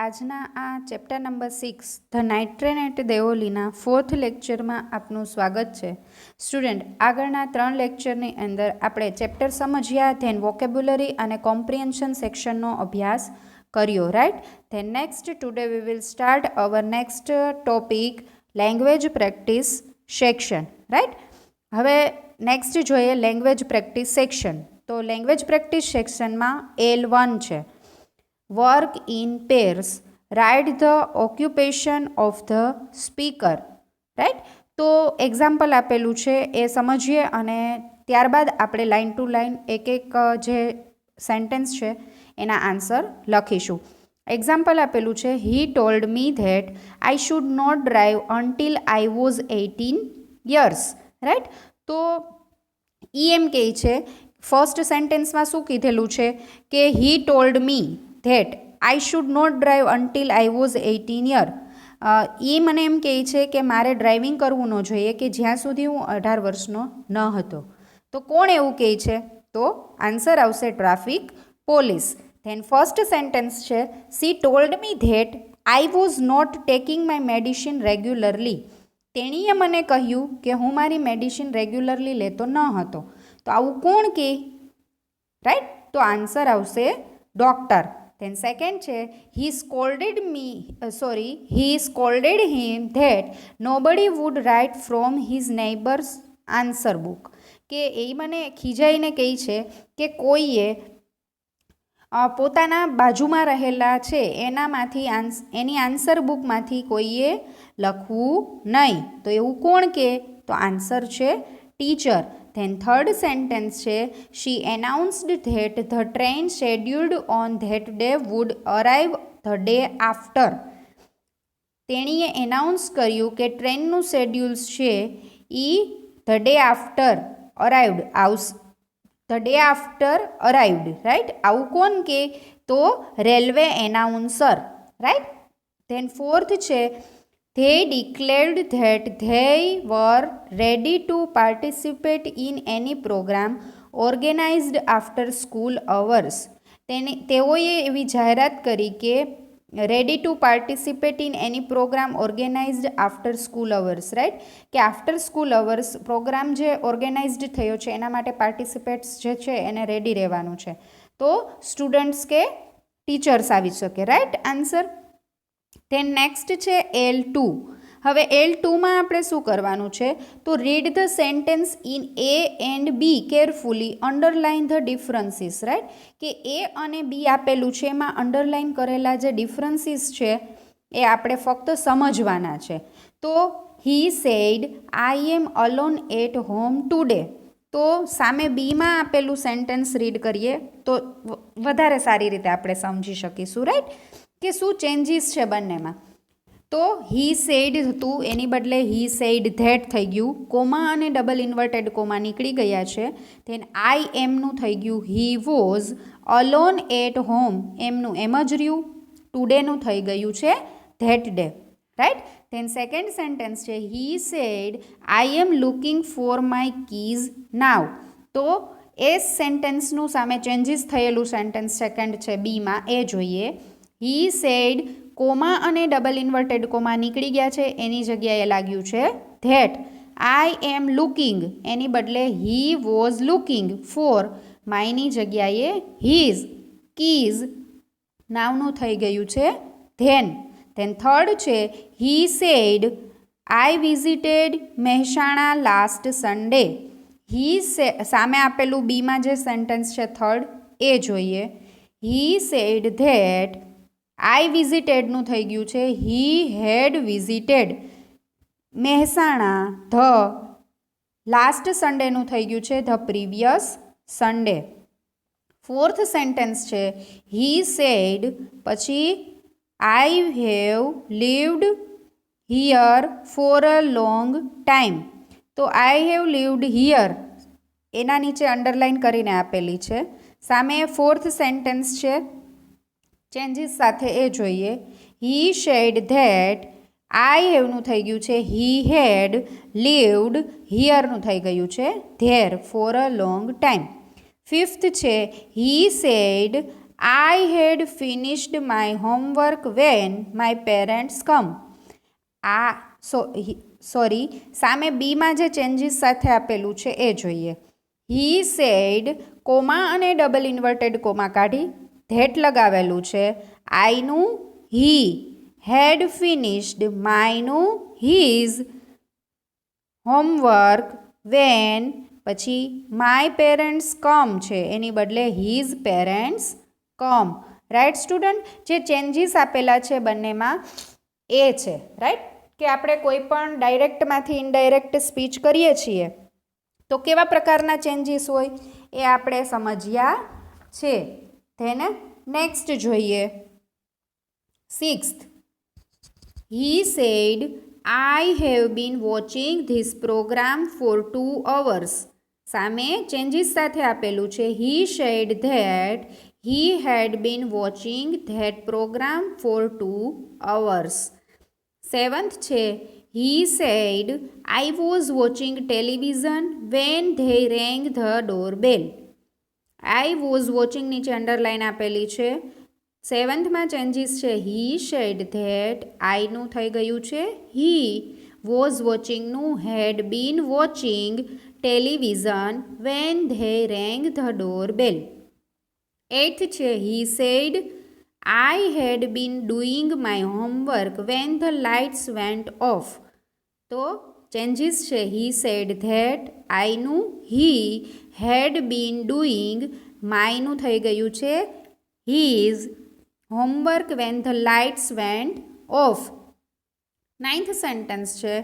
આજના આ chapter number 6 the nitrate દેઓલીના 4th લેક્ચરમાં આપનું સ્વાગત છે. સ્ટુડન્ટ, આગળના 3 લેક્ચરની અંદર આપણે ચેપ્ટર સમજ્યા, ધેન વોકેબ્યુલરી અને કોમ્પ્રિહેન્શન સેક્શનનો અભ્યાસ કર્યો, right. Than next today we will start hour next topic language practice section, right. હવે નેક્સ્ટ જોઈએ લેંગ્વેજ પ્રેક્ટિસ સેક્શન. તો લેંગ્વેજ પ્રેક્ટિસ સેક્શનમાં L1 છે, work in pairs, write the occupation of the speaker, right. તો example આપેલું છે એ સમજીએ અને ત્યારબાદ આપણે લાઇન ટુ લાઇન એક જે સેન્ટેન્સ છે એના આન્સર લખીશું. એક્ઝામ્પલ આપેલું છે, he told me that I should not drive until I was 18 years, right. તો એમ કહે છે, ફર્સ્ટ સેન્ટેન્સમાં શું કીધેલું છે કે he told me that I should not drive until I was 18 year. એ મને એમ કહે છે કે મારે ડ્રાઇવિંગ કરવું ન જોઈએ કે જ્યાં સુધી હું 18 વર્ષનો ન હતો. તો કોણ એવું કહે છે? તો આન્સર આવશે traffic police. Then first sentence છે, she told me that I was not taking my medicine regularly. તેણીએ મને કહ્યું કે હું મારી મેડિસિન રેગ્યુલરલી લેતો ન હતો. તો આવું કોણ કહે? રાઈટ. તો આન્સર આવશે ડૉક્ટર. ધેન સેકન્ડ છે, he scolded him that nobody would write from his neighbours answer book. કે એ મને ખીજાઈને કહે છે કે કોઈએ પોતાના બાજુમાં રહેલા છે એનામાંથી એની આન્સર બુકમાંથી કોઈએ લખવું નહીં. તો એવું કોણ કહે? તો આન્સર છે ટીચર. ધેન થર્ડ સેન્ટેન્સ છે, she announced that the train scheduled on that day would arrive the day after. તેણીએ એનાઉન્સ કર્યું કે ટ્રેનનું શેડ્યુલ્સ છે એ the day after arrived, right. આવું કોણ કે? તો railway announcer, right. Then fourth છે, they declared that they were ready to participate in any program organized after school hours. તેઓએ એવી જાહેરાત કરી કે ready to participate in any programme organised after school hours, right. કે after school hours programme જે organised થયો છે એના માટે પાર્ટિસિપેટ્સ જે છે એને રેડી રહેવાનું છે. તો સ્ટુડન્ટ્સ કે ટીચર્સ આવી શકે, રાઈટ આન્સર. ધેન નેક્સ્ટ છે L2. હવે L2માં આપણે શું કરવાનું છે? તો read the sentence in A and B carefully, underline the differences, right. કે A અને B આપેલું છે એમાં અંડરલાઇન કરેલા જે ડિફરન્સીસ છે એ આપણે ફક્ત સમજવાના છે. તો he said I am alone at home today. તો સામે બીમાં આપેલું સેન્ટેન્સ રીડ કરીએ તો વધારે સારી રીતે આપણે સમજી શકીશું, રાઈટ. કે શું ચેન્જીસ છે બંનેમાં. તો હી સેડ હતું એની બદલે હી સેડ ધેટ થઈ ગયું, કોમા અને ડબલ ઇન્વર્ટેડ કોમા નીકળી ગયા છે. ધેન આઈ એમનું થઈ ગયું he was, alone at home એમનું એમ જ રહ્યું, ટુડેનું થઈ ગયું છે that day, right. Then second sentence છે, he said I am looking for my keys now. તો એ સેન્ટેન્સનું સામે ચેન્જીસ થયેલું સેન્ટેન્સ સેકન્ડ છે બીમાં એ જોઈએ. હી સેડ કોમા અને ડબલ ઇન્વર્ટેડ કોમા નીકળી ગયા છે એની જગ્યાએ લાગ્યું છે ધેટ. આઈ એમ લુકિંગ એની બદલે હી વોઝ લુકિંગ ફોર માયની જગ્યાએ હીઝ કીઝ નાવનું થઈ ગયું છે ધેન. ધેન થર્ડ છે, he said I visited Mahesana last Sunday. He સામે આપેલું બીમાં જે સેન્ટેન્સ છે થર્ડ એ જોઈએ. હી સેડ ધેટ આઈ વિઝિટેડનું થઈ ગયું છે હી હેડ વિઝિટેડ મહેસાણા ધ લાસ્ટ સન્ડેનું થઈ ગયું છે the previous Sunday. Fourth sentence છે, હી સેડ પછી આઈ have lived here for a long time. તો આઈ હેવ લીવડ હિયર એના નીચે અંડરલાઇન કરીને આપેલી છે. સામે ફોર્થ સેન્ટેન્સ છે ચેન્જીસ સાથે એ જોઈએ. હી શેડ ધેટ આઈ હેવનું થઈ ગયું છે હી હેડ, લીવડ હિયરનું થઈ ગયું છે there for a long time. Fifth છે, he said I had finished my homework when my parents come. આ સોરી સામે બીમાં જે ચેન્જીસ સાથે આપેલું છે એ જોઈએ. હી સેડ કોમા અને ડબલ ઇન્વર્ટેડ કોમા કાઢી ધેટ લગાવેલું છે. આઈનું હી, હેડ ફિનિશ્ડ, માયનું હીઝ હોમવર્ક, વેન પછી માય પેરેન્ટ્સ કમ છે એની બદલે હીઝ પેરેન્ટ્સ કમ. રાઈટ સ્ટુડન્ટ, જે ચેન્જીસ આપેલા છે બંનેમાં એ છે. રાઈટ, કે આપણે કોઈ પણ ડાયરેક્ટમાંથી ઇનડાયરેક્ટ સ્પીચ કરીએ છીએ તો કેવા પ્રકારના ચેન્જીસ હોય એ આપણે સમજ્યા છે. તેને નેક્સ્ટ જોઈએ. 6th, he said I have been watching this program for 2 hours. સામે ચેન્જીસ સાથે આપેલું છે. he said that he had been watching that program for 2 hours. 7th છે he said I was watching television when they rang the doorbell. I was watching નીચે underline આપેલી છે. 7th માં changes છે. he said that I નું થઈ ગયું છે he, was watching નું had been watching television when they rang the doorbell. 8th છે he said I had been doing my homework when the lights went off. તો changes છે he said that, I નું he, had been doing, my નું થઈ ગયું છે his, homework when the lights went off. 9th sentence છે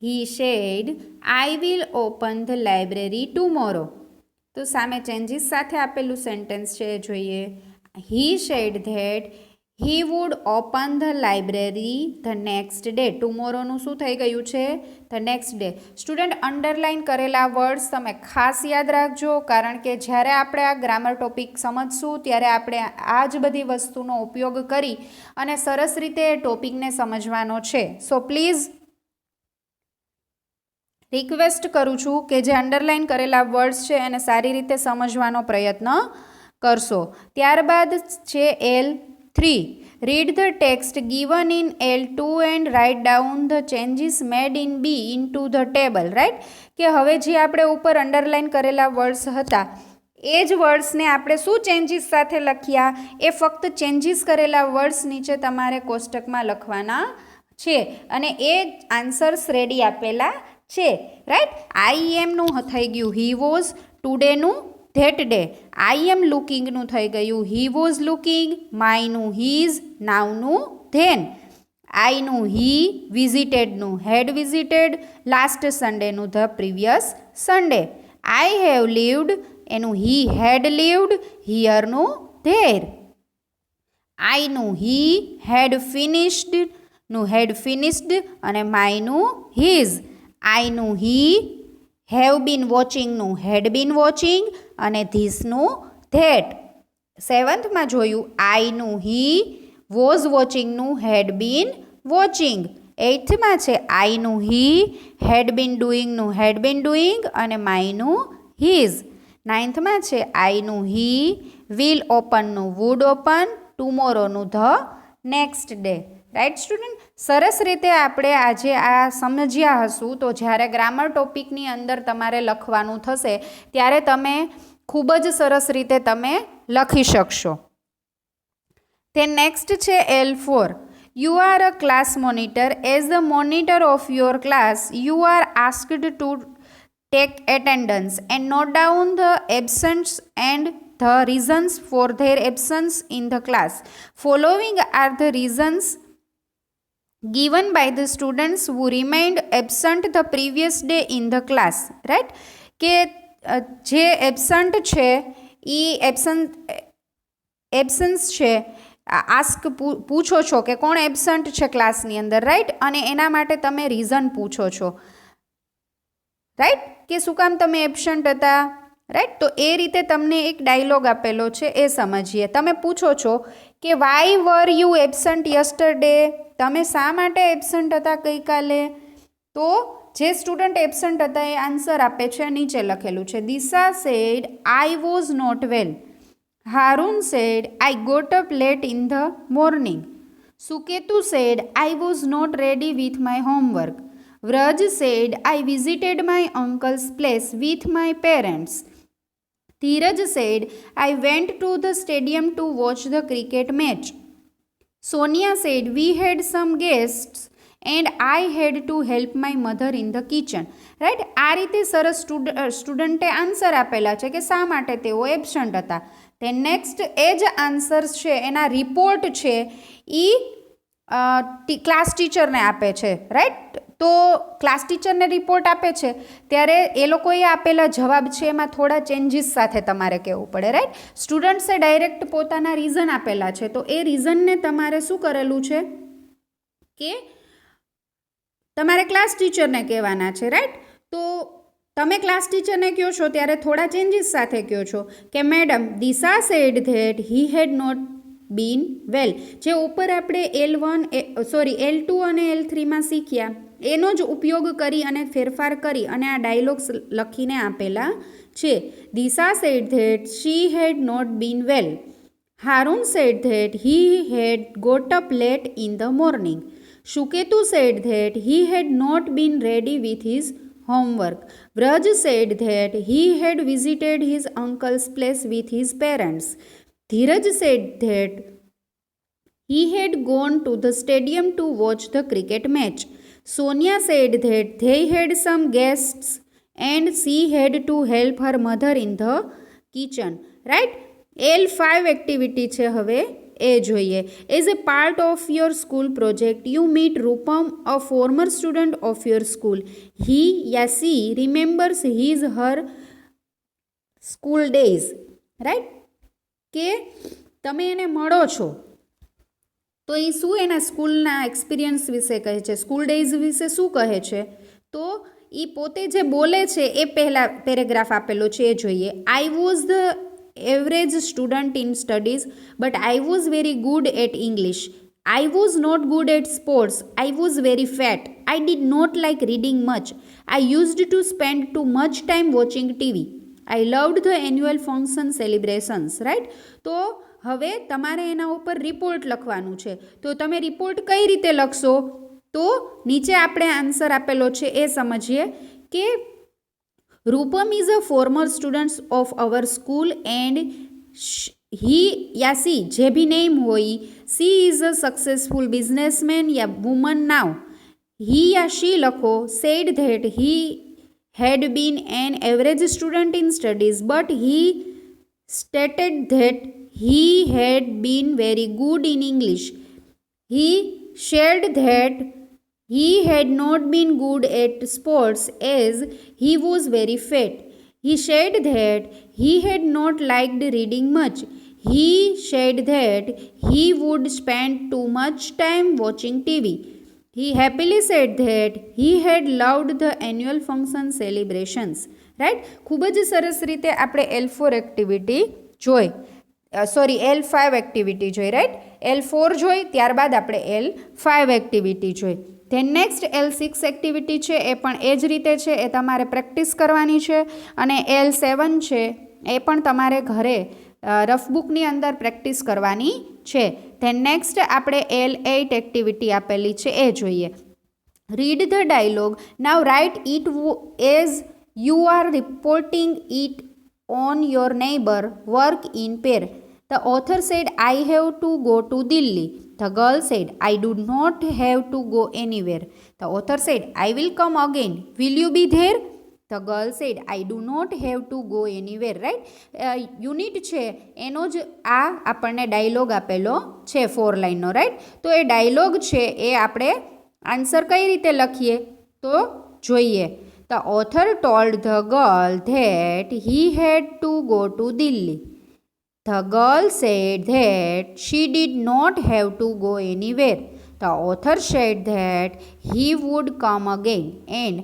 he said I will open the library tomorrow. તો સામે ચેન્જીસ સાથે આપેલું સેન્ટેન્સ છે એ જોઈએ. he said that he would open the library the next day. ટુમોરોનું શું થઈ ગયું છે? the next day. Student, underline કરેલા વર્ડ્સ તમે ખાસ યાદ રાખજો, કારણ કે જ્યારે આપણે આ ગ્રામર ટોપિક સમજશું ત્યારે આપણે આ જ બધી વસ્તુનો ઉપયોગ કરી અને સરસ રીતે એ ટોપિકને સમજવાનો છે. સો પ્લીઝ રિક્વેસ્ટ કરું છું કે જે અંડરલાઇન કરેલા વર્ડ્સ છે એને સારી રીતે સમજવાનો પ્રયત્ન કરશો. ત્યારબાદ છે L3. Read the text given in L2 and write down the changes made in B into the table. Right, કે હવે જે આપણે ઉપર અંડરલાઇન કરેલા વર્ડ્સ હતા એ જ વર્ડ્સને આપણે શું ચેન્જીસ સાથે લખ્યા એ ફક્ત ચેન્જીસ કરેલા વર્ડ્સ નીચે તમારે કોષ્ટકમાં લખવાના છે અને એ આન્સર્સ રેડી આપેલા છે. રાઈટ, આઈ એમનું થઈ ગયું હી વોઝ, ટુડેનું ધેટ ડે, આઈ એમ લુકિંગનું થઈ ગયું હી વોઝ લુકિંગ, માયનું હીઝ, નાવનું ધેન, આઈનું હી, વિઝિટેડનું હેડ વિઝિટેડ, લાસ્ટ સન્ડેનું the previous Sunday, I have lived એનું he head lived, હિયરનું there, આઈનું he, head finished નું હેડ ફિનિશ્ડ અને માયનું હીઝ, આઈનું હી, હેવ બીન વોચિંગનું હેડ બીન વોચિંગ અને ધીસનું ધેટ. 7th માં જોયું આઈનું હી, was વોચિંગનું had been watching. 8th માં છે આઈનું હી, હેડ બીન ડુઈંગનું હેડ બીન ડુઈંગ અને માયનું હીઝ. 9th માં છે આઈનું હી, વિલ ઓપનનું વુડ ઓપન, ટુમોરોનું the next day. Right student, સરસ રીતે આપણે આજે આ સમજ્યા હશું તો જ્યારે ગ્રામર ટોપિકની અંદર તમારે લખવાનું થશે ત્યારે તમે ખૂબ જ સરસ રીતે તમે લખી શકશો. તે નેક્સ્ટ છે L4. You are a class monitor. As the monitor of your class you are asked to take attendance and note down the absents and the reasons for their absence in the class. Following are the reasons given by the students who remained absent the previous day in the class. Right, કે જે absent છે એ absence છે, ask પૂછો છો કે કોણ absent છે ક્લાસની અંદર. રાઈટ, અને એના માટે તમે રીઝન પૂછો છો. રાઈટ, કે શું કામ તમે એબસન્ટ હતા. રાઈટ, તો એ રીતે તમને એક ડાયલોગ આપેલો છે એ સમજીએ. તમે પૂછો છો કે why were you absent yesterday, તમે શા માટે એબસન્ટ હતા ગઈકાલે. તો જે સ્ટુડન્ટ એબસન્ટ હતા એ આન્સર આપે છે, નીચે લખેલું છે Disha said I was not well. Harun said, I got up late in the morning. Suketu said, I was not ready with my homework. Vraj said, I visited my uncle's place with my parents. Dheeraj said, I went to the stadium to watch the cricket match. Sonia said, we had some guests and I had to help my mother in the kitchen. Right, આ રીતે સરસ સ્ટુડન્ટે answer આપેલા છે કે શા માટે તેઓ absent હતા. તે નેક્સ્ટ એ જ આન્સર્સ છે એના રિપોર્ટ છે એ ક્લાસ ટીચરને આપે છે. રાઈટ, તો ક્લાસ ટીચરને રિપોર્ટ આપે છે ત્યારે એ લોકોએ આપેલા જવાબ છે એમાં થોડા ચેન્જીસ સાથે તમારે કહેવું પડે. રાઈટ, સ્ટુડન્ટ્સે ડાયરેક્ટ પોતાના રીઝન આપેલા છે તો એ રીઝનને તમારે શું કરેલું છે કે તમારે ક્લાસ ટીચરને કહેવાના છે. રાઈટ, તો તમે ક્લાસ ટીચરને કહો છો ત્યારે થોડા ચેન્જીસ સાથે કહો છો કે madam Disha said that he had not been well. જે ઉપર આપણે L2 અને L3માં શીખ્યા એનો જ ઉપયોગ કરી અને ફેરફાર કરી અને આ ડાયલોગ્સ લખીને આપેલા છે. Disha said that she had not been well. Haroon said that he had got up late in the morning. Suketu said that he had not been ready with his homework. Vraj said that he had visited his uncle's place with his parents. Dheeraj said that he had gone to the stadium to watch the cricket match. Sonia said that they had some guests and she had to help her mother in the kitchen. Right? L5 activity છે હવે એ જોઈએ. As a part of your school project you meet Rupam, a former student of your school. He યા she remembers his her school days. Right, કે તમે એને મળો છો તો એ શું એના સ્કૂલના એક્સપિરિયન્સ વિશે કહે છે, સ્કૂલ ડેઝ વિશે શું કહે છે. તો એ પોતે જે બોલે છે એ પહેલાં પેરેગ્રાફ આપેલો છે એ જોઈએ. I was the average student in studies, but I was very good at English. I was not good at sports. I was very fat. I did not like reading much. I used to spend too much time watching TV. I loved the annual function celebrations. Right? તો હવે તમારે એના ઉપર report લખવાનું છે. તો તમે report કઈ રીતે લખશો તો નીચે આપણે આન્સર આપેલો છે એ સમજીએ કે Rupam is a former student of our school and he या she જે भी name હોય, she is a successful businessman या woman now. He या she લખો said that he had been an average student in studies but he stated that he had been very good in English. He shared that he had not been good at sports as he was very fat. He said that he had not liked reading much. He said that he would spend too much time watching TV. He happily said that he had loved the annual function celebrations. Right? ખૂબ જ સરસ રીતે આપણે L4 activity જોઈ, L5 activity જોઈ. Right, L4 જોઈ ત્યારબાદ આપણે L5 એક્ટિવિટી જોઈ. ધેન નેક્સ્ટ L6 એક્ટિવિટી છે એ પણ એ જ રીતે છે, એ તમારે પ્રેક્ટિસ કરવાની છે. અને L7 છે એ પણ તમારે ઘરે રફબુકની અંદર પ્રેક્ટિસ કરવાની છે. ધેન નેક્સ્ટ આપણે L8 એક્ટિવિટી આપેલી છે એ જોઈએ. Read the dialogue. Now write it as you are reporting it on your neighbor work in pair. The author said, I have to go to Delhi. The girl said, I do not have to go anywhere. The author said, I will come again. Will you be there? The girl said, I do not have to go anywhere. Right? Unit છે એનો જ આ આપણને dialog આપેલો છે 4 લાઈનનો. Right, તો એ dialog છે એ આપણે આન્સર કઈ રીતે લખીએ તો જોઈએ. The author told the girl that he had to go to Delhi. The girl said that she did not have to go anywhere. The author said that he would come again and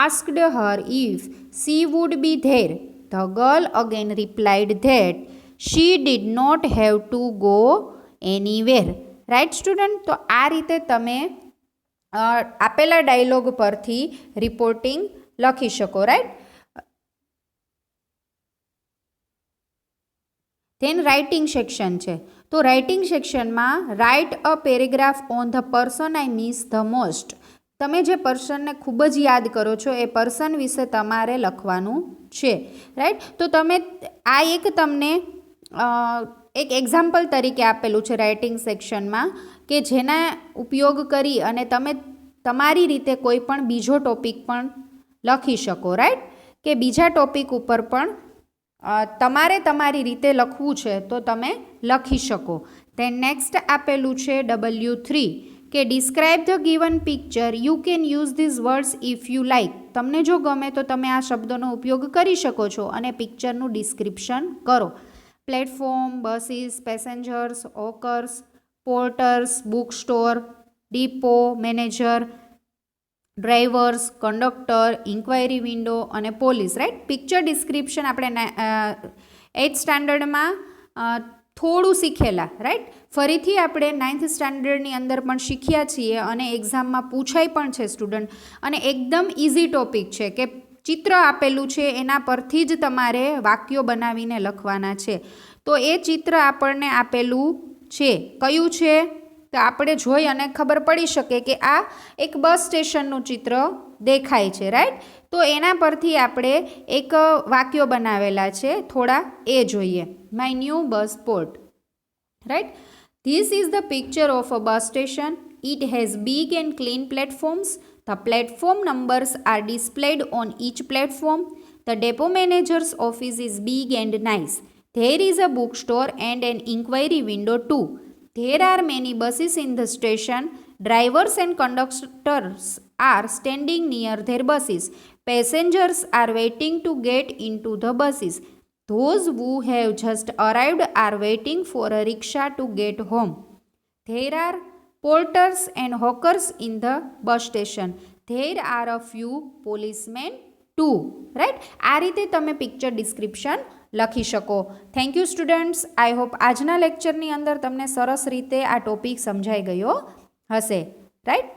asked her if she would be there. The girl again replied that she did not have to go anywhere. Right, student? તો આ રીતે તમે આપેલા dialog પરથી reporting લખી શકો. Right, than writing section છે. તો રાઇટિંગ સેક્શનમાં write a paragraph on the person I miss the most. તમે જે પર્સનને ખૂબ જ યાદ કરો છો એ પર્સન વિશે તમારે લખવાનું છે, રાઈટ. તો તમે આ એક તમને એક એક્ઝામ્પલ તરીકે આપેલું છે રાઇટિંગ સેક્શનમાં, કે જેના ઉપયોગ કરી અને તમે તમારી રીતે કોઈ પણ બીજો ટોપિક પણ લખી શકો, રાઈટ. કે બીજા ટોપિક ઉપર પણ તમારે તમારી રીતે લખવું છે તો તમે લખી શકો. ધેન નેક્સ્ટ આપેલું છે W3 કે describe the given picture, you can use these words if you like. તમને જો ગમે તો તમે આ શબ્દોનો ઉપયોગ કરી શકો છો અને પિક્ચરનું ડિસ્ક્રિપ્શન કરો. Platform, buses, passengers, hawkers, porters, book store, depot, manager, drivers, conductor, enquiry window અને પોલીસ, રાઈટ. પિક્ચર ડિસ્ક્રિપ્શન આપણે 8th સ્ટાન્ડર્ડમાં થોડું શીખેલા, રાઈટ. ફરીથી આપણે 9th સ્ટાન્ડર્ડની અંદર પણ શીખ્યા છીએ અને એક્ઝામમાં પૂછાય પણ છે સ્ટુડન્ટ. અને એકદમ ઇઝી ટોપિક છે કે ચિત્ર આપેલું છે એના પરથી જ તમારે વાક્યો બનાવીને લખવાના છે. તો એ ચિત્ર આપણને આપેલું છે, કયું છે તો આપણે જોઈ અને ખબર પડી શકે કે આ એક બસ સ્ટેશનનું ચિત્ર દેખાય છે, રાઈટ. તો એના પરથી આપણે એક વાક્યો બનાવેલા છે, થોડા એ જોઈએ. My new bus port, right. This is the picture of a bus station. It has big and clean platforms. The platform numbers are displayed on each platform. The depot manager's office is big and nice. There is a bookstore and an inquiry window too. There are many buses in the station. Drivers and conductors are standing near their buses. Passengers are waiting to get into the buses. Those who have just arrived are waiting for a rickshaw to get home. There are porters and hawkers in the bus station. There are a few policemen too. Right? આ રીતે તમે picture description લખી શકો. Thank you students. I hope આજના લેક્ચરની અંદર તમને સરસ રીતે આ ટોપિક સમજાઈ ગયો હશે, રાઈટ.